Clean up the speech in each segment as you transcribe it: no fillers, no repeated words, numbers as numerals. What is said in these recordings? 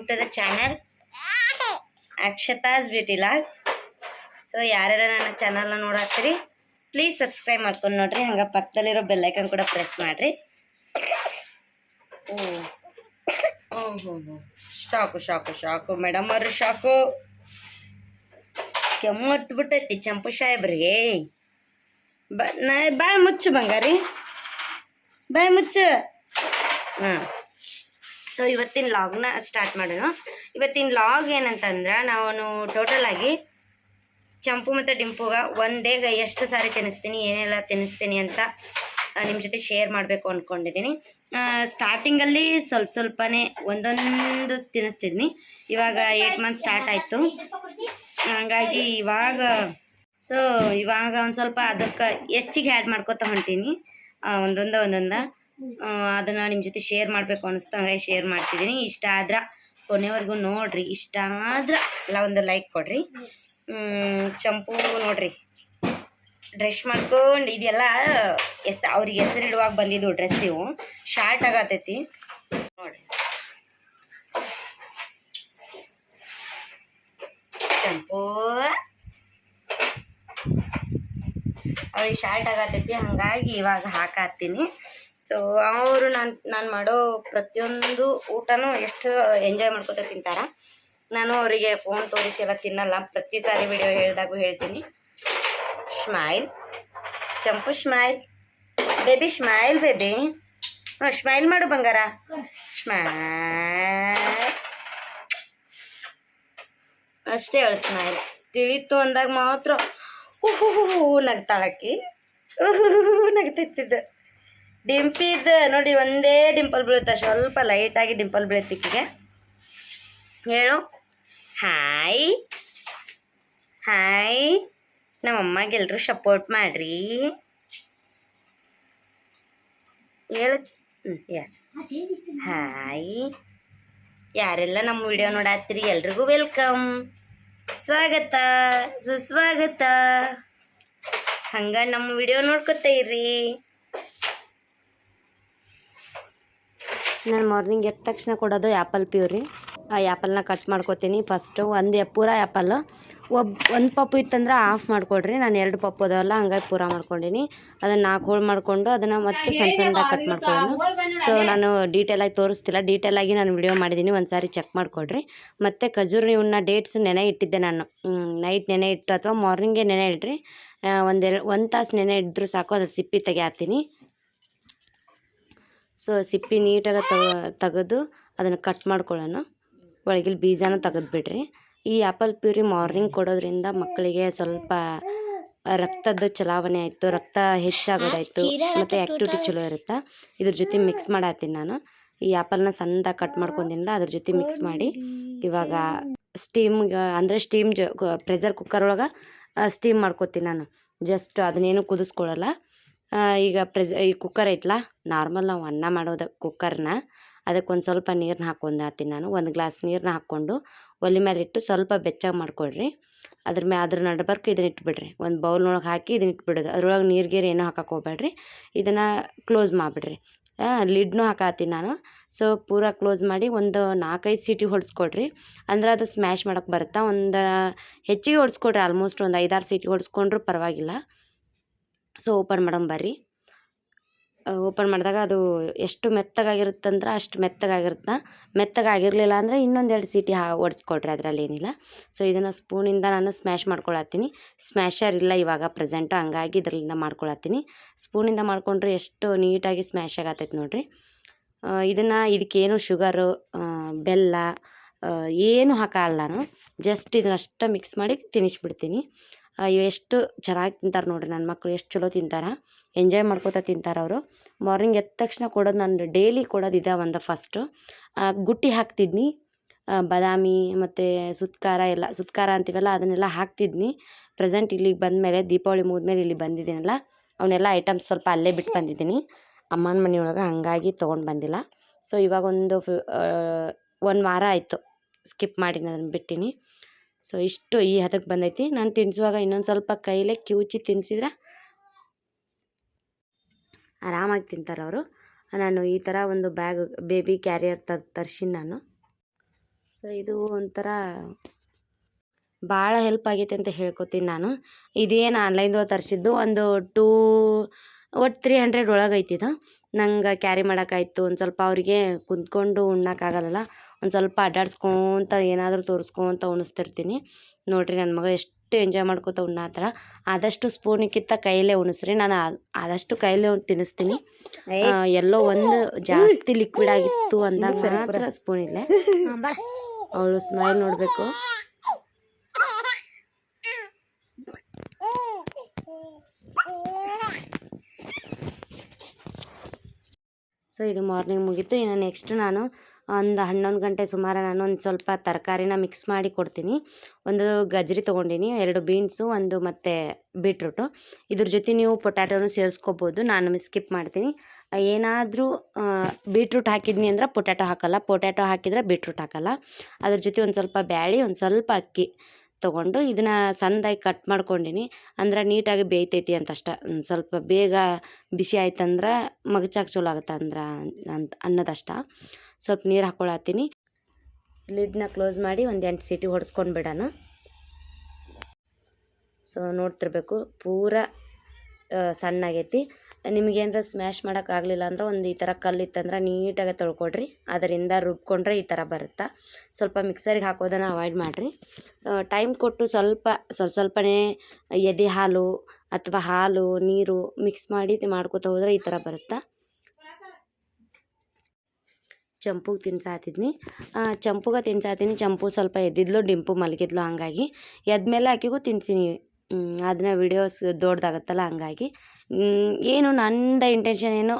To the channel Akshata's beauty vlog. So ಯಾರೆಲ್ಲ ನನ್ನ ಚಾನಲ್ನ ನೋಡಾತ್ತೀರಿ ಪ್ಲೀಸ್ ಸಬ್ಸ್ಕ್ರೈಬ್ ಮಾಡ್ಕೊಂಡು ನೋಡ್ರಿ. ಹಂಗೆ ಪಕ್ಕದಲ್ಲಿರೋ ಬೆಲ್ಲೈಕನ್ ಕೂಡ ಪ್ರೆಸ್ ಮಾಡಿರಿ. ಶಾಕು ಮೇಡಮ್ ಅವ್ರಿ, ಶಾಕು ಕೆಮ್ಮು ಬಿಟ್ಟೈತಿ ಚಂಪು ಸಾಹೇಬ್ರಿಗೆ. ಬಾಯ್ ಮುಚ್ಚು ಬಂಗಾರಿ, ಬಾಯ್ ಮುಚ್ಚು. ಹಾಂ, ಸೊ ಇವತ್ತಿನ ಲಾಗ್ನ ಸ್ಟಾರ್ಟ್ ಮಾಡೋಣ. ಇವತ್ತಿನ ಲಾಗ್ ಏನಂತಂದ್ರೆ, ನಾನು ಟೋಟಲ್ ಆಗಿ ಚಂಪು ಮತ್ತು ಡಿಂಪುಗ ಒನ್ ಡೇಗೆ ಎಷ್ಟು ಸಾರಿ ತಿನ್ನಿಸ್ತೀನಿ, ಏನೆಲ್ಲ ತಿನ್ನಿಸ್ತೀನಿ ಅಂತ ನಿಮ್ಮ ಜೊತೆ ಶೇರ್ ಮಾಡಬೇಕು ಅಂದ್ಕೊಂಡಿದ್ದೀನಿ. ಸ್ಟಾರ್ಟಿಂಗಲ್ಲಿ ಸ್ವಲ್ಪನೇ ಒಂದೊಂದು ತಿನ್ನಿಸ್ತಿದ್ನಿ. ಇವಾಗ 8 ಮಂತ್ ಸ್ಟಾರ್ಟ್ ಆಯಿತು. ಹಾಗಾಗಿ ಇವಾಗ ಒಂದು ಸ್ವಲ್ಪ ಅದಕ್ಕೆ ಹೆಚ್ಚಿಗೆ ಆ್ಯಡ್ ಮಾಡ್ಕೊತಾ ಹೊಂಟೀನಿ. ಒಂದೊಂದ ಅದನ್ನು ನಿಮ್ಮ ಜೊತೆ ಶೇರ್ ಮಾಡಬೇಕು ಅನ್ನಿಸ್ತು, ಹಂಗಾಗಿ ಶೇರ್ ಮಾಡ್ತಿದ್ದೀನಿ. ಇಷ್ಟ ಆದ್ರೆ ಕೊನೆವರೆಗೂ ನೋಡಿರಿ. ಇಷ್ಟ ಆದ್ರೆ ಎಲ್ಲ ಒಂದು ಲೈಕ್ ಕೊಡ್ರಿ. ಚಂಪು ನೋಡ್ರಿ ಡ್ರೆಸ್ ಮಾಡ್ಕೊಂಡು ಇದೆಲ್ಲ ಅವ್ರಿಗೆ ಹೆಸರಿಡುವಾಗ ಬಂದಿದ್ದು ಡ್ರೆಸ್. ಇವು ಶಾರ್ಟ್ ಆಗತೈತಿ ನೋಡ್ರಿ. ಚಂಪು ಅವ್ರಿಗೆ ಶಾರ್ಟ್ ಆಗತೈತಿ, ಹಾಗಾಗಿ ಇವಾಗ ಹಾಕಾತೀನಿ. ಸೊ ಅವರು ನಾನು ಮಾಡೋ ಪ್ರತಿಯೊಂದು ಊಟನೂ ಎಷ್ಟು ಎಂಜಾಯ್ ಮಾಡ್ಕೊತ ತಿಂತಾರೆ. ನಾನು ಅವರಿಗೆ ಫೋನ್ ತೋರಿಸಿ ಎಲ್ಲ ತಿನ್ನಲ್ಲ. ಪ್ರತಿ ಸಾರಿ ವಿಡಿಯೋ ಹೇಳಿದಾಗೂ ಹೇಳ್ತೀನಿ, smile Champu, smile baby, smile baby. ಹಾಂ, ಸ್ಮೈಲ್ ಮಾಡು ಬಂಗಾರ, ಸ್ಮೈಲ್. ಅಷ್ಟೇ ಹೇಳು ಸ್ಮೈಲ್. ತಿಳಿತು ಅಂದಾಗ ಮಾತ್ರ ನಗ್ತಾಳಕ್ಕಿ, ನಗ್ತಿತ್ತಿದ್ದು. ಡಿಂಪಿದ್ದು ನೋಡಿ, ಒಂದೇ ಡಿಂಪಲ್ ಬೀಳುತ್ತೆ, ಸ್ವಲ್ಪ ಲೈಟಾಗಿ ಡಿಂಪಲ್ ಬೀಳುತ್ತಿಕ್ಕಿಗೆ. ಹೇಳು ಹಾಯ್ ಹಾಯ್. ನಮ್ಮಮ್ಮಗೆ ಸಪೋರ್ಟ್ ಮಾಡ್ರಿ. ಹೇಳು ಹಾಯ್. ಯಾರೆಲ್ಲ ನಮ್ಮ ವಿಡಿಯೋ ನೋಡಾತ್ತೀರಿ ಎಲ್ರಿಗೂ ವೆಲ್ಕಮ್, ಸ್ವಾಗತ ಸುಸ್ವಾಗತ. ಹಂಗೆ ನಮ್ಮ ವಿಡಿಯೋ ನೋಡ್ಕೊತಾ ಇರ್ರಿ. ನಾನು ಮಾರ್ನಿಂಗ್ ಎದ್ದ ತಕ್ಷಣ ಕೊಡೋದು ಆ್ಯಪಲ್ ಪ್ಯೂರಿ. ಆ ಆ್ಯಪಲ್ನ ಕಟ್ ಮಾಡ್ಕೊತೀನಿ ಫಸ್ಟು. ಪೂರ ಆ್ಯಪಲ್. ಒಂದು ಪಪ್ಪು ಇತ್ತಂದ್ರೆ ಆಫ್ ಮಾಡ್ಕೊಡ್ರಿ. ನಾನು 2 ಪಪ್ಪು ಅದಾವಲ್ಲ, ಹಂಗಾಗಿ ಪೂರ ಮಾಡ್ಕೊಂಡೀನಿ. ಅದನ್ನು 4 ಹೋಳು ಮಾಡಿಕೊಂಡು ಅದನ್ನು ಮತ್ತೆ ಸಣ್ಣದಾಗಿ ಕಟ್ ಮಾಡ್ಕೊಳ್ಳೋಣ. ಸೊ ನಾನು ಡೀಟೇಲಾಗಿ ತೋರಿಸ್ತಿಲ್ಲ, ಡೀಟೇಲಾಗಿ ನಾನು ವಿಡಿಯೋ ಮಾಡಿದ್ದೀನಿ, ಒಂದು ಸಾರಿ ಚೆಕ್ ಮಾಡಿಕೊಡ್ರಿ. ಮತ್ತು ಖಜೂರು ಇವನ್ನ ಡೇಟ್ಸ್ ನೆನೆ ಇಟ್ಟಿದ್ದೆ ನಾನು. ನೈಟ್ ನೆನೆ ಇಟ್ಟು ಅಥವಾ ಮಾರ್ನಿಂಗೇ ನೆನೆ ಇಡ್ರಿ. ಒಂದು ತಾಸು ನೆನೆ ಇದ್ದರೂ ಸಾಕು, ಅದು ಸಿಪ್ಪಿ ತೆಗಿತೀನಿ. ಸೊ ಸಿಪ್ಪಿ ನೀಟಾಗಿ ತೆಗೆದು ಅದನ್ನು ಕಟ್ ಮಾಡ್ಕೊಳ್ಳೋಣ. ಒಳಗಿಲ್ ಬೀಜನ ತೆಗೆದುಬಿಡ್ರಿ. ಈ ಆ್ಯಪಲ್ ಪ್ಯೂರಿ ಮಾರ್ನಿಂಗ್ ಕೊಡೋದ್ರಿಂದ ಮಕ್ಕಳಿಗೆ ಸ್ವಲ್ಪ ರಕ್ತದ ಚಲಾವಣೆ ಆಯಿತು, ರಕ್ತ ಹೆಚ್ಚಾಗೋದಾಯಿತು, ಮತ್ತು ಆ್ಯಕ್ಟಿವಿಟಿ ಚಲೋ ಇರುತ್ತೆ. ಇದ್ರ ಜೊತೆ ಮಿಕ್ಸ್ ಮಾಡತ್ತೀನಿ ನಾನು. ಈ ಆ್ಯಪಲ್ನ ಸಣ್ಣದಾಗಿ ಕಟ್ ಮಾಡ್ಕೊಂಡಿಲ್ಲ, ಅದ್ರ ಜೊತೆ ಮಿಕ್ಸ್ ಮಾಡಿ ಇವಾಗ ಸ್ಟೀಮ್ ಪ್ರೆಷರ್ ಕುಕ್ಕರ್ ಒಳಗೆ ಸ್ಟೀಮ್ ಮಾಡ್ಕೊತೀನಿ ನಾನು. ಜಸ್ಟ್ ಅದನ್ನೇನು ಕುದಿಸ್ಕೊಳ್ಳಲ್ಲ. ಈಗ ಈ ಕುಕ್ಕರ್ ಐತಲ್ಲ, ನಾರ್ಮಲ್ ನಾವು ಅನ್ನ ಮಾಡೋದು ಕುಕ್ಕರ್ನ, ಅದಕ್ಕೊಂದು ಸ್ವಲ್ಪ ನೀರನ್ನ ಹಾಕ್ಕೊಂಡಾತೀನಿ ನಾನು. 1 ಗ್ಲಾಸ್ ನೀರನ್ನ ಹಾಕ್ಕೊಂಡು ಒಲೆ ಮೇಲೆ ಇಟ್ಟು ಸ್ವಲ್ಪ ಬೆಚ್ಚಗೆ ಮಾಡ್ಕೊಳ್ರಿ. ಅದ್ರ ನಡ್ಬರ್ಕ್ ಇದನ್ನ ಇಟ್ಬಿಡ್ರಿ. ಒಂದು ಬೌಲ್ನೊಳಗೆ ಹಾಕಿ ಇದನ್ನ ಇಟ್ಬಿಡೋದು. ಅದ್ರೊಳಗೆ ನೀರು ಏನೂ ಹಾಕಕ್ಕೆ ಹೋಗ್ಬೇಡ್ರಿ. ಇದನ್ನು ಕ್ಲೋಸ್ ಮಾಡಿಬಿಡ್ರಿ. ಲಿಡ್ನೂ ಹಾಕತ್ತೀನಿ ನಾನು. ಸೊ ಪೂರ ಕ್ಲೋಸ್ ಮಾಡಿ ಒಂದು 4-5 ಸೀಟಿ ಹೊಡ್ಸ್ಕೊಡ್ರಿ. ಅಂದ್ರೆ ಅದು ಸ್ಮ್ಯಾಶ್ ಮಾಡೋಕ್ಕೆ ಬರುತ್ತೆ. ಒಂದು ಹೆಚ್ಚಿಗೆ ಹೊಡ್ಸ್ಕೊಡ್ರಿ, ಆಲ್ಮೋಸ್ಟ್ ಒಂದು 5-6 ಸೀಟಿ ಹೊಡ್ಸ್ಕೊಂಡ್ರೂ ಪರವಾಗಿಲ್ಲ. ಸೊ ಓಪನ್ ಮಾಡೋಣ ಬರ್ರಿ. ಓಪನ್ ಮಾಡಿದಾಗ ಅದು ಎಷ್ಟು ಮೆತ್ತಗಾಗಿರುತ್ತಂದ್ರೆ ಅಷ್ಟು ಮೆತ್ತಗಾಗಿರುತ್ತೆ. ಮೆತ್ತಗಾಗಿರಲಿಲ್ಲ ಅಂದರೆ ಇನ್ನೊಂದು 2 ಸೀಟಿ ಹೊಡ್ಸ್ಕೊಡ್ರಿ, ಅದರಲ್ಲಿ ಏನಿಲ್ಲ. ಸೊ ಇದನ್ನು ಸ್ಪೂನಿಂದ ನಾನು ಸ್ಮ್ಯಾಶ್ ಮಾಡ್ಕೊಳತ್ತೀನಿ. ಸ್ಮ್ಯಾಶರ್ ಇಲ್ಲ ಇವಾಗ ಪ್ರೆಸೆಂಟು, ಹಂಗಾಗಿ ಇದರಿಂದ ಮಾಡ್ಕೊಳತ್ತೀನಿ. ಸ್ಪೂನಿಂದ ಮಾಡಿಕೊಂಡ್ರೆ ಎಷ್ಟು ನೀಟಾಗಿ ಸ್ಮ್ಯಾಶ್ ಆಗತ್ತೈತೆ ನೋಡಿರಿ. ಇದಕ್ಕೇನು ಶುಗರು, ಬೆಲ್ಲ ಏನು ಹಾಕಲ್ಲ ನಾನು. ಜಸ್ಟ್ ಇದನ್ನಷ್ಟ ಮಿಕ್ಸ್ ಮಾಡಿ ತಿನ್ನಿಸ್ಬಿಡ್ತೀನಿ. ಎಷ್ಟು ಚೆನ್ನಾಗಿ ತಿಂತಾರೆ ನೋಡಿರಿ ನನ್ನ ಮಕ್ಕಳು, ಎಷ್ಟು ಚಲೋ ತಿಂತಾರೆ, ಎಂಜಾಯ್ ಮಾಡ್ಕೊತಾ ತಿಂತಾರೆ ಅವರು. ಮಾರ್ನಿಂಗ್ ಎದ್ದ ತಕ್ಷಣ ಕೊಡೋದು, ನಾನು ಡೈಲಿ ಕೊಡೋದು ಇದೆ. ಫಸ್ಟು ಗುಟ್ಟಿ ಹಾಕ್ತಿದ್ನಿ, ಬಾದಾಮಿ ಮತ್ತು ಸುತ್ಕಾರ ಅಂತೀವಲ್ಲ, ಅದನ್ನೆಲ್ಲ ಹಾಕ್ತಿದ್ನಿ. ಪ್ರೆಸೆಂಟ್ ಇಲ್ಲಿಗೆ ಬಂದಮೇಲೆ, ದೀಪಾವಳಿ ಮುಗಿದ್ಮೇಲೆ ಇಲ್ಲಿ ಬಂದಿದ್ದೀನಲ್ಲ, ಅವನ್ನೆಲ್ಲ ಐಟಮ್ಸ್ ಸ್ವಲ್ಪ ಅಲ್ಲೇ ಬಿಟ್ಟು ಬಂದಿದ್ದೀನಿ ಅಮ್ಮನ ಮನೆಯೊಳಗೆ, ಹಾಗಾಗಿ ತೊಗೊಂಡು ಬಂದಿಲ್ಲ. ಸೊ ಇವಾಗ 1 ವಾರ ಆಯಿತು ಸ್ಕಿಪ್ ಮಾಡಿ ಅದನ್ನು ಬಿಟ್ಟಿನಿ. ಸೊ ಇಷ್ಟು ಈ ಹದಕ್ಕೆ ಬಂದೈತಿ. ನಾನು ತಿನ್ನಿಸುವಾಗ ಇನ್ನೊಂದು ಸ್ವಲ್ಪ ಕೈಲೇ ಕಿವುಚಿ ತಿನ್ನಿಸಿದ್ರೆ ಆರಾಮಾಗಿ ತಿಂತಾರೆ ಅವರು. ನಾನು ಈ ಥರ ಒಂದು ಬೇಬಿ ಕ್ಯಾರಿಯರ್ ತರ್ಸಿನಿ ನಾನು. ಸೊ ಇದು ಒಂಥರ ಭಾಳ ಹೆಲ್ಪ್ ಆಗೈತೆ ಅಂತ ಹೇಳ್ಕೊತೀನಿ ನಾನು. ಇದೇನು ಆನ್ಲೈನ್ದೊಳಗೆ ತರಿಸಿದ್ದು ಒಂದು ಒಟ್ಟು 300 ಒಳಗೆ ಐತಿದು. ನಂಗೆ ಕ್ಯಾರಿ ಮಾಡೋಕ್ಕಾಯ್ತು. ಒಂದು ಸ್ವಲ್ಪ ಅವರಿಗೆ ಕುಂತ್ಕೊಂಡು ಉಣ್ಣೋಕ್ಕಾಗಲ್ಲ, ಒಂದು ಸ್ವಲ್ಪ ಅಡ್ಡಾಡ್ಸ್ಕೊತ ಏನಾದರೂ ತೋರಿಸ್ಕೊತ ಉಣಿಸ್ತಿರ್ತೀನಿ. ನೋಡಿರಿ ನನ್ನ ಮಗಳು ಎಷ್ಟು ಎಂಜಾಯ್ ಮಾಡ್ಕೊತ ಉಣ್ಣಾತರ. ಆದಷ್ಟು ಸ್ಪೂನಿಕ್ಕಿಂತ ಕೈಯಲ್ಲೇ ಉಣಿಸ್ರಿ. ನಾನು ಆದಷ್ಟು ಕೈಯಲ್ಲೇ ತಿನ್ನಿಸ್ತೀನಿ. ಎಲ್ಲೋ ಒಂದು ಜಾಸ್ತಿ ಲಿಕ್ವಿಡ್ ಆಗಿತ್ತು ಅಂದಾಗ ಮಾತ್ರ ಸ್ಪೂನ್ ಇಲ್ಲೇ. ಅವಳು ಸ್ಮೈಲ್ ನೋಡಬೇಕು. ಸೊ ಇದು ಮಾರ್ನಿಂಗ್ ಮುಗೀತು. ಇನ್ನು ನೆಕ್ಸ್ಟ್ ನಾನು ಒಂದು 11 ಗಂಟೆ ಸುಮಾರು ನಾನು ಒಂದು ಸ್ವಲ್ಪ ತರಕಾರಿನ ಮಿಕ್ಸ್ ಮಾಡಿ ಕೊಡ್ತೀನಿ. ಒಂದು ಗಜ್ರಿ ತೊಗೊಂಡಿನಿ, 2 ಬೀನ್ಸು, ಒಂದು ಮತ್ತು ಬೀಟ್ರೂಟು. ಇದ್ರ ಜೊತೆ ನೀವು ಪೊಟ್ಯಾಟೋನು ಸೇರಿಸ್ಕೋಬೋದು. ನಾನು ಸ್ಕಿಪ್ ಮಾಡ್ತೀನಿ. ಏನಾದರೂ ಬೀಟ್ರೂಟ್ ಹಾಕಿದ್ನಿ ಅಂದ್ರೆ ಪೊಟ್ಯಾಟೊ ಹಾಕಲ್ಲ, ಪೊಟ್ಯಾಟೊ ಹಾಕಿದ್ರೆ ಬೀಟ್ರೂಟ್ ಹಾಕಲ್ಲ. ಅದ್ರ ಜೊತೆ ಒಂದು ಸ್ವಲ್ಪ ಬ್ಯಾಳೆ, ಒಂದು ಸ್ವಲ್ಪ ಅಕ್ಕಿ ತೊಗೊಂಡು ಇದನ್ನು ಸಣ್ಣದಾಗಿ ಕಟ್ ಮಾಡ್ಕೊಂಡಿನಿ. ಅಂದ್ರೆ ನೀಟಾಗಿ ಬೇಯ್ತೈತಿ ಅಂತಷ್ಟ. ಸ್ವಲ್ಪ ಬೇಗ ಬಿಸಿ ಆಯ್ತಂದ್ರೆ ಮಗಚಾಕೆ ಚಲೋ ಆಗುತ್ತೆ ಅನ್ನೋದಷ್ಟ. ಸ್ವಲ್ಪ ನೀರು ಹಾಕ್ಕೊಳತ್ತೀನಿ. ಲಿಡ್ನ ಕ್ಲೋಸ್ ಮಾಡಿ ಒಂದು 8 ಸೀಟಿ ಹೊಡೆಸ್ಕೊಂಡು ಬಿಡೋಣ. ಸೊ ನೋಡ್ತಿರ್ಬೇಕು ಪೂರ ಸಣ್ಣಾಗೈತಿ. ನಿಮಗೇನಾರ ಸ್ಮ್ಯಾಶ್ ಮಾಡೋಕ್ಕಾಗಲಿಲ್ಲ ಅಂದ್ರೆ ಒಂದು ಈ ಥರ ಕಲ್ಲಿತ್ತಂದ್ರೆ ನೀಟಾಗಿ ತೊಳ್ಕೊಡ್ರಿ. ಅದರಿಂದ ರುಬ್ಕೊಂಡ್ರೆ ಈ ಥರ ಬರುತ್ತೆ. ಸ್ವಲ್ಪ ಮಿಕ್ಸರಿಗೆ ಹಾಕೋದನ್ನು ಅವಾಯ್ಡ್ ಮಾಡಿರಿ. ಟೈಮ್ ಕೊಟ್ಟು ಸ್ವಲ್ಪನೇ ಎದೆ ಹಾಲು ಅಥವಾ ಹಾಲು ನೀರು ಮಿಕ್ಸ್ ಮಾಡಿ ಮಾಡ್ಕೊತ ಹೋದ್ರೆ ಈ ಥರ ಬರುತ್ತೆ. ಚಂಪುಗೆ ತಿನ್ಸಾತಿದ್ನಿ. ಚಂಪು ಸ್ವಲ್ಪ ಎದ್ದಿದ್ಲು, ಡಿಂಪು ಮಲಗಿದ್ಲು. ಹಂಗಾಗಿ ಎದ್ಮೇಲೆ ಆಕೆಗೂ ತಿನ್ಸಿನಿ. ಅದನ್ನ ವಿಡಿಯೋಸ್ ದೊಡ್ಡದಾಗತ್ತಲ್ಲ, ಹಂಗಾಗಿ ಏನು ನಂದು ಇಂಟೆನ್ಷನ್ ಏನು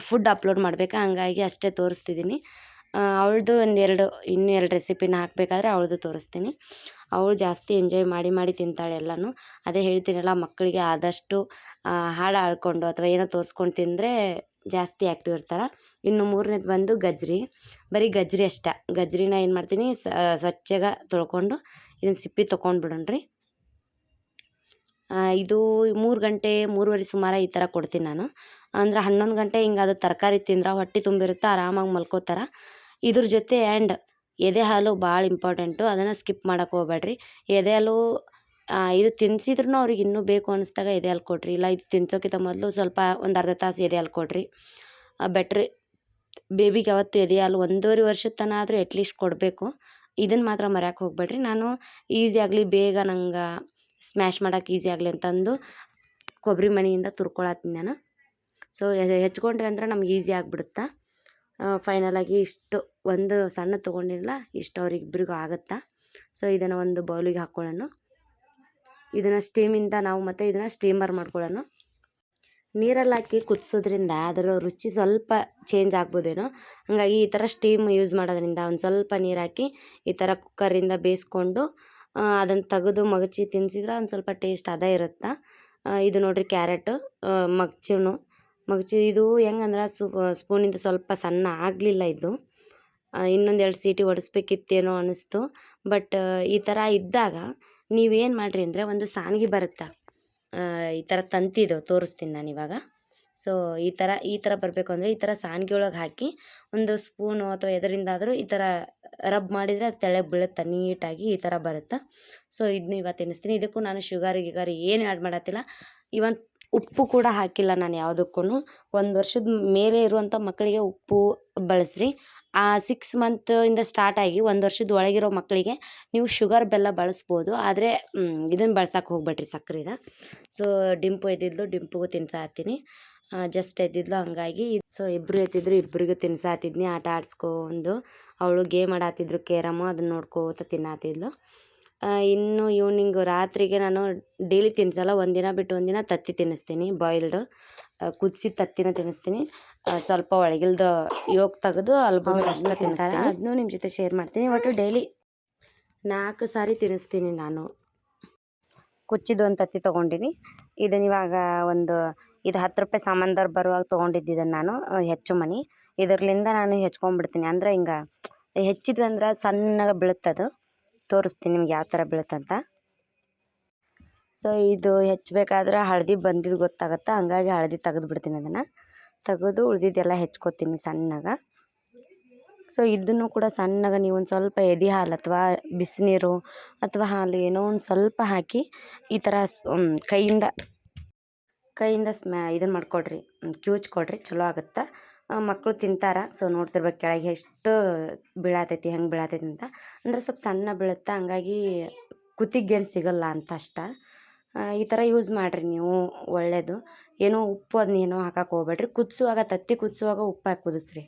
ಫುಡ್ ಅಪ್ಲೋಡ್ ಮಾಡಬೇಕಾ, ಹಂಗಾಗಿ ಅಷ್ಟೇ ತೋರಿಸ್ತಿದ್ದೀನಿ. ಅವಳದು ಇನ್ನೂ 2 ರೆಸಿಪಿನ ಹಾಕಬೇಕಾದ್ರೆ ಅವಳದು ತೋರಿಸ್ತೀನಿ. ಅವಳು ಜಾಸ್ತಿ ಎಂಜಾಯ್ ಮಾಡಿ ತಿಂತಾಳೆ ಎಲ್ಲನೂ. ಅದೇ ಹೇಳ್ತೀನಲ್ಲ, ಮಕ್ಕಳಿಗೆ ಆದಷ್ಟು ಹಾಡು ಹಾಡ್ಕೊಂಡು ಅಥವಾ ಏನೋ ತೋರಿಸ್ಕೊಂಡು ತಿಂದರೆ ಜಾಸ್ತಿ ಆ್ಯಕ್ಟಿವ್ ಇರ್ತಾರೆ. ಇನ್ನು 3ನೇದು ಬಂದು ಗಜ್ರಿ. ಬರೀ ಗಜ್ರಿ ಅಷ್ಟೇ. ಗಜ್ರಿನ ಏನು ಮಾಡ್ತೀನಿ, ಸ್ವಚ್ಛಗೆ ತೊಳ್ಕೊಂಡು ಇದನ್ನು ಸಿಪ್ಪಿ ತೊಗೊಂಡು ಬಿಡೋಣ್ರಿ. ಇದು 3 ಗಂಟೆ 3:30 ಸುಮಾರು ಈ ಥರ ಕೊಡ್ತೀನಿ ನಾನು. ಅಂದ್ರೆ 11 ಗಂಟೆ ಹಿಂಗೆ ಅದು ತರಕಾರಿ ತಿಂದ್ರೆ ಹೊಟ್ಟೆ ತುಂಬಿರುತ್ತೆ, ಆರಾಮಾಗಿ ಮಲ್ಕೋತಾರೆ. ಇದ್ರ ಜೊತೆ ಎದೆ ಹಾಲು ಭಾಳ ಇಂಪಾರ್ಟೆಂಟು. ಅದನ್ನು ಸ್ಕಿಪ್ ಮಾಡೋಕೆ ಹೋಗ್ಬೇಡ್ರಿ. ಎದೆ ಹಾಲು ಇದು ತಿನ್ನಿಸಿದ್ರೂ ಅವ್ರಿಗೆ ಇನ್ನೂ ಬೇಕು ಅನ್ನಿಸ್ದಾಗ ಎದೆ ಹಾಲು ಕೊಡ್ರಿ. ಇಲ್ಲ ಇದು ತಿನ್ಸೋಕ್ಕಿಂತ ಮೊದಲು ಸ್ವಲ್ಪ ಒಂದು ಅರ್ಧ ತಾಸು ಎದೆ ಹಾಲು ಕೊಡ್ರಿ. ಬೆಟ್ರಿ. ಬೇಬಿಗೆ ಯಾವತ್ತು ಎದೆ ಹಾಲು 1.5 ವರ್ಷದ ತನಕ ಆದರೂ ಎಟ್ಲೀಸ್ಟ್ ಕೊಡಬೇಕು. ಇದನ್ನು ಮಾತ್ರ ಮರೆಯೋಕೆ ಹೋಗ್ಬೇಡ್ರಿ. ನಾನು ಈಸಿ ಆಗಲಿ, ಬೇಗ ನಂಗೆ ಸ್ಮ್ಯಾಶ್ ಮಾಡೋಕೆ ಈಸಿ ಆಗಲಿ ಅಂತಂದು ಕೊಬ್ಬರಿ ಮಣಿಯಿಂದ ತುರ್ಕೊಳತ್ತೀನಿ ನಾನು. ಸೊ ಹೆಚ್ಕೊಂಡ್ವಿ ಅಂದ್ರೆ ನಮ್ಗೆ ಈಸಿ ಆಗಿಬಿಡುತ್ತೆ. ಫೈನಲಾಗಿ ಇಷ್ಟು ಒಂದು ಸಣ್ಣ ತೊಗೊಂಡಿರಲ್ಲ, ಇಷ್ಟು ಅವ್ರಿಗಿಬ್ರಿಗೂ ಆಗುತ್ತಾ. ಸೊ ಇದನ್ನು ಒಂದು ಬೌಲಿಗೆ ಹಾಕ್ಕೊಳ್ಳೋಣ. ಇದನ್ನು ಸ್ಟೀಮಿಂದ ನಾವು ಮತ್ತು ಇದನ್ನು ಸ್ಟೀಮರ್ ಮಾಡ್ಕೊಳ್ಳೋಣ. ನೀರಲ್ಲಿ ಹಾಕಿ ಕುದಿಸೋದ್ರಿಂದ ಅದರ ರುಚಿ ಸ್ವಲ್ಪ ಚೇಂಜ್ ಆಗ್ಬೋದೇನೋ. ಹಾಗಾಗಿ ಈ ಥರ ಸ್ಟೀಮ್ ಯೂಸ್ ಮಾಡೋದ್ರಿಂದ ಒಂದು ಸ್ವಲ್ಪ ನೀರು ಹಾಕಿ ಈ ಥರ ಕುಕ್ಕರಿಂದ ಬೇಯಿಸ್ಕೊಂಡು ಅದನ್ನು ತೆಗೆದು ಮಗಚಿ ತಿನ್ನಿಸಿದ್ರೆ ಒಂದು ಸ್ವಲ್ಪ ಟೇಸ್ಟ್ ಅದೇ ಇರುತ್ತೆ. ಇದು ನೋಡಿರಿ ಕ್ಯಾರೆಟು ಮಗಚಿ ಇದು ಹೆಂಗಂದ್ರೆ ಸ್ಪೂನಿಂದ ಸ್ವಲ್ಪ ಸಣ್ಣ ಆಗಲಿಲ್ಲ. ಇದು ಇನ್ನೊಂದು 2 ಸೀಟಿ ಹೊಡೆಸ್ಬೇಕಿತ್ತೇನೋ ಅನ್ನಿಸ್ತು. ಬಟ್ ಈ ಥರ ಇದ್ದಾಗ ನೀವೇನು ಮಾಡಿರಿ ಅಂದರೆ, ಒಂದು ಸಾನ್ಗಿ ಬರುತ್ತೆ, ಈ ಥರ ತಂತಿದು ತೋರಿಸ್ತೀನಿ ನಾನು ಇವಾಗ. ಸೊ ಈ ಥರ ಬರಬೇಕು ಅಂದರೆ ಈ ಥರ ಸಾನ್ಗಿ ಒಳಗೆ ಹಾಕಿ ಒಂದು ಸ್ಪೂನು ಅಥವಾ ಎದರಿಂದಾದರೂ ಈ ಥರ ರಬ್ ಮಾಡಿದರೆ ಅದು ತೆಳಗೆ ಬೀಳುತ್ತೆ ನೀಟಾಗಿ, ಈ ಥರ ಬರುತ್ತೆ. ಸೊ ಇದನ್ನ ಇವತ್ತು ತಿನ್ನಿಸ್ತೀನಿ. ಇದಕ್ಕೂ ನಾನು ಶುಗರ್ ಏನು ಆ್ಯಡ್ ಮಾಡತ್ತಿಲ್ಲ. ಇವನ್ ಉಪ್ಪು ಕೂಡ ಹಾಕಿಲ್ಲ ನಾನು ಯಾವುದಕ್ಕೂ. 1 ವರ್ಷದ ಮೇಲೆ ಇರುವಂಥ ಮಕ್ಕಳಿಗೆ ಉಪ್ಪು ಬಳಸ್ರಿ. 6 ಮಂತಿಂದ ಸ್ಟಾರ್ಟ್ ಆಗಿ 1 ವರ್ಷದ ಒಳಗಿರೋ ಮಕ್ಕಳಿಗೆ ನೀವು ಶುಗರ್ ಬೆಲ್ಲ ಬಳಸ್ಬೋದು. ಆದರೆ ಇದನ್ನು ಬಳಸೋಕೆ ಹೋಗ್ಬೇಡ್ರಿ, ಸಕ್ಕರೆನ. ಸೊ ಡಿಂಪು ಎದ್ದಿದ್ಲು, ಡಿಂಪುಗೂ ತಿನ್ಸಾತೀನಿ. ಜಸ್ಟ್ ಎದ್ದಿದ್ಲು, ಹಂಗಾಗಿ ಸೊ ಇಬ್ಬರು ಎದ್ದಿದ್ರು, ಇಬ್ಬರಿಗೂ ತಿನ್ಸಾತಿದ್ನಿ. ಆಟ ಆಡಿಸ್ಕೊಂಡು ಅವಳು ಗೇಮ್ ಆಡಾತಿದ್ರು, ಕೇರಮ್ಮು, ಅದನ್ನ ನೋಡ್ಕೋತ ತಿನ್ನಾತಿದ್ಲು. ಇನ್ನು ಈವ್ನಿಂಗು ರಾತ್ರಿಗೆ ನಾನು ಡೈಲಿ ತಿನ್ನಿಸಲ್ಲ, ಒಂದಿನ ಬಿಟ್ಟು ಒಂದಿನ ತತ್ತಿ ತಿನ್ನಿಸ್ತೀನಿ. ಬಾಯ್ಲ್ಡು ಕುದಿಸಿದ ತತ್ತಿನ ತಿನ್ನಿಸ್ತೀನಿ. ಸ್ವಲ್ಪ ಒಳಗಿಲ್ದು ಯೋಗ ತೆಗೆದು ಅಲ್ಬುಮಿನ ಅಷ್ಟೇ ತಿನ್ನಿಸ್ತೀನಿ. ಅದನ್ನೂ ನಿಮ್ಮ ಜೊತೆ ಶೇರ್ ಮಾಡ್ತೀನಿ. ಒಟ್ಟು ಡೈಲಿ 4 ಸಾರಿ ತಿನ್ನಿಸ್ತೀನಿ ನಾನು. ಕುಚ್ಚಿದ್ದು ಒಂದು ತತ್ತಿ ತೊಗೊಂಡಿನಿ. ಇದನ್ನ ಇವಾಗ ಇದು 10 ರೂಪಾಯಿ ಸಾಮಾನ್ದಾರ್ ಬರುವಾಗ ತೊಗೊಂಡಿದ್ದಿದ್ದನ್ನು ನಾನು ಹೆಚ್ಚು ಮನಿ. ಇದರ್ಲಿಂದ ನಾನು ಹೆಚ್ಕೊಂಡ್ಬಿಡ್ತೀನಿ. ಅಂದರೆ ಹಿಂಗೆ ಹೆಚ್ಚಿದ್ವಿ ಅಂದ್ರೆ ಸಣ್ಣಗೆ ಬೀಳುತ್ತದು. ತೋರಿಸ್ತೀನಿ ನಿಮ್ಗೆ ಯಾವ ಥರ ಬೀಳುತ್ತಂತ. ಸೊ ಇದು ಹೆಚ್ಚಬೇಕಾದ್ರೆ ಹಳದಿ ಬಂದಿದ್ದು ಗೊತ್ತಾಗುತ್ತೆ, ಹಂಗಾಗಿ ಹಳದಿ ತೆಗೆದು ಬಿಡ್ತೀನಿ. ಅದನ್ನು ತೆಗೆದು ಉಳಿದಿದ್ದೆಲ್ಲ ಹೆಚ್ಕೊತೀನಿ ಸಣ್ಣಗೆ. ಸೊ ಇದನ್ನು ಕೂಡ ಸಣ್ಣಗೆ ನೀವು ಒಂದು ಸ್ವಲ್ಪ ಎದೆ ಹಾಲು ಅಥವಾ ಬಿಸಿನೀರು ಅಥವಾ ಹಾಲು ಏನೋ ಒಂದು ಸ್ವಲ್ಪ ಹಾಕಿ ಈ ಥರ ಕೈಯಿಂದ ಇದನ್ನು ಮಾಡಿಕೊಡ್ರಿ, ಕಿವುಚ್ಕೊಡ್ರಿ, ಚಲೋ ಆಗುತ್ತೆ. ಮಕ್ಕಳು ತಿಂತಾರೆ. ಸೊ ನೋಡ್ತಿರ್ಬೇಕು ಕೆಳಗೆ ಎಷ್ಟು ಬೀಳತೈತಿ, ಹೆಂಗೆ ಬೀಳತೈತಿ ಅಂತ. ಅಂದರೆ ಸ್ವಲ್ಪ ಸಣ್ಣ ಬೀಳುತ್ತೆ, ಹಂಗಾಗಿ ಕುತ್ತಿಗೇನು ಸಿಗಲ್ಲ ಅಂತ ಅಷ್ಟ. ಈ ಥರ ಯೂಸ್ ಮಾಡಿರಿ ನೀವು, ಒಳ್ಳೆಯದು. ಏನೋ ಉಪ್ಪು ಅದನ್ನೇನೋ ಹಾಕಕ್ಕೆ ಹೋಗ್ಬೇಡ್ರಿ. ತತ್ತಿ ಕುದಿಸುವಾಗ ಉಪ್ಪು ಹಾಕಿ ಕುದಿಸ್ರಿ.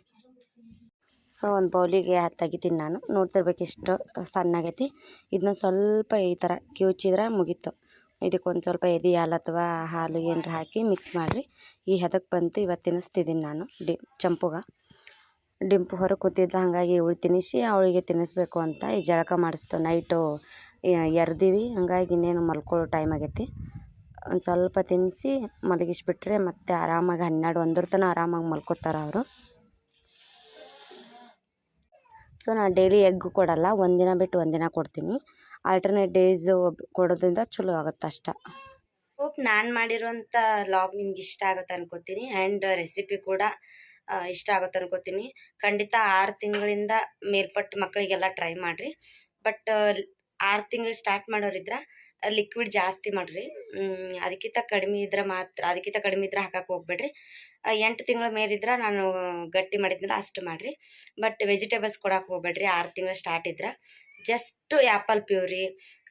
ಸೊ ಒಂದು ಬೌಲಿಗೆ ತೆಗಿತೀನಿ ನಾನು. ನೋಡ್ತಿರ್ಬೇಕು ಎಷ್ಟು ಸಣ್ಣಾಗೈತಿ. ಇದನ್ನ ಸ್ವಲ್ಪ ಈ ಥರ ಕಿವುಚಿದ್ರೆ ಮುಗೀತು. ಇದಕ್ಕೊಂದು ಸ್ವಲ್ಪ ಎದೆ ಹಾಲು ಅಥವಾ ಹಾಲು ಏನಾರ ಹಾಕಿ ಮಿಕ್ಸ್ ಮಾಡಿರಿ. ಈ ಹದಕ್ಕೆ ಬಂತು. ಇವತ್ತು ತಿನ್ನಿಸ್ತಿದ್ದೀನಿ ನಾನು ಡಿಂಪು ಹೊರಗೆ ಕೂತಿದ್ದ, ಹಾಗಾಗಿ ಇವಳು ತಿನ್ನಿಸಿ ಅವಳಿಗೆ ತಿನ್ನಿಸ್ಬೇಕು ಅಂತ ಈ ಜಳಕ ಮಾಡಿಸ್ತು. ನೈಟು ಎರ್ದೀವಿ, ಹಂಗಾಗಿ ಇನ್ನೇನು ಮಲ್ಕೊಳ್ಳೋ ಟೈಮ್ ಆಗೈತಿ. ಒಂದು ಸ್ವಲ್ಪ ತಿನ್ನಿಸಿ ಮಲಗಿಸ್ಬಿಟ್ರೆ ಮತ್ತೆ ಆರಾಮಾಗಿ 12-1 ತನಕ ಆರಾಮಾಗಿ ಮಲ್ಕೋತಾರೆ ಅವರು. ಸೊ ನಾನು ಡೈಲಿ ಎಗ್ಗು ಕೊಡಲ್ಲ, ಒಂದಿನ ಬಿಟ್ಟು ಒಂದಿನ ಕೊಡ್ತೀನಿ. ಆಲ್ಟರ್ನೇಟ್ ಡೇಸು ಕೊಡೋದ್ರಿಂದ ಚಲೋ ಆಗುತ್ತೆ ಅಷ್ಟೆ. ಹೋಪ್ ನಾನು ಮಾಡಿರೋಂಥ ಲಾಗ್ ನಿಮ್ಗೆ ಇಷ್ಟ ಆಗುತ್ತೆ ಅನ್ಕೋತೀನಿ. ಆ್ಯಂಡ್ ರೆಸಿಪಿ ಕೂಡ ಇಷ್ಟ ಆಗುತ್ತೆ ಅನ್ಕೋತೀನಿ. ಖಂಡಿತ 6 ತಿಂಗಳಿಂದ ಮೇಲ್ಪಟ್ಟು ಮಕ್ಕಳಿಗೆಲ್ಲ ಟ್ರೈ ಮಾಡಿರಿ. ಬಟ್ 6 ತಿಂಗಳು ಸ್ಟಾರ್ಟ್ ಮಾಡೋರಿದ್ರೆ ಲಿಕ್ವಿಡ್ ಜಾಸ್ತಿ ಮಾಡಿರಿ. ಅದಕ್ಕಿಂತ ಕಡಿಮೆ ಇದ್ರೆ ಹಾಕಕ್ಕೆ ಹೋಗ್ಬೇಡ್ರಿ. 8 ತಿಂಗಳ ಮೇಲಿದ್ರೆ ನಾನು ಗಟ್ಟಿ ಮಾಡಿದ್ನಲ್ಲ ಅಷ್ಟು ಮಾಡಿರಿ. ಬಟ್ ವೆಜಿಟೇಬಲ್ಸ್ ಕೊಡಕ್ಕೆ ಹೋಗ್ಬೇಡ್ರಿ 6 ತಿಂಗಳು ಸ್ಟಾರ್ಟ್ ಇದ್ರೆ. ಜಸ್ಟ್ ಆ್ಯಪಲ್ ಪ್ಯೂರಿ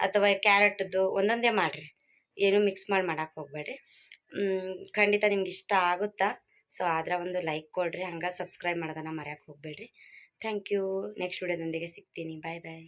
ಅಥವಾ ಕ್ಯಾರೆಟ್ದು ಒಂದೊಂದೇ ಮಾಡಿರಿ, ಏನೂ ಮಿಕ್ಸ್ ಮಾಡಕ್ಕೆ ಹೋಗ್ಬೇಡ್ರಿ. ಖಂಡಿತ ನಿಮ್ಗೆ ಇಷ್ಟ ಆಗುತ್ತಾ. ಸೊ ಆದ್ರೆ ಒಂದು ಲೈಕ್ ಕೊಡ್ರಿ, ಹಂಗೆ ಸಬ್ಸ್ಕ್ರೈಬ್ ಮಾಡೋದನ್ನು ಮರೆಯೋಕ್ಕೆ ಹೋಗ್ಬೇಡ್ರಿ. Thank you. ನೆಕ್ಸ್ಟ್ ವಿಡಿಯೋದೊಂದಿಗೆ ಸಿಗ್ತೀನಿ. ಬಾಯ್ ಬಾಯ್.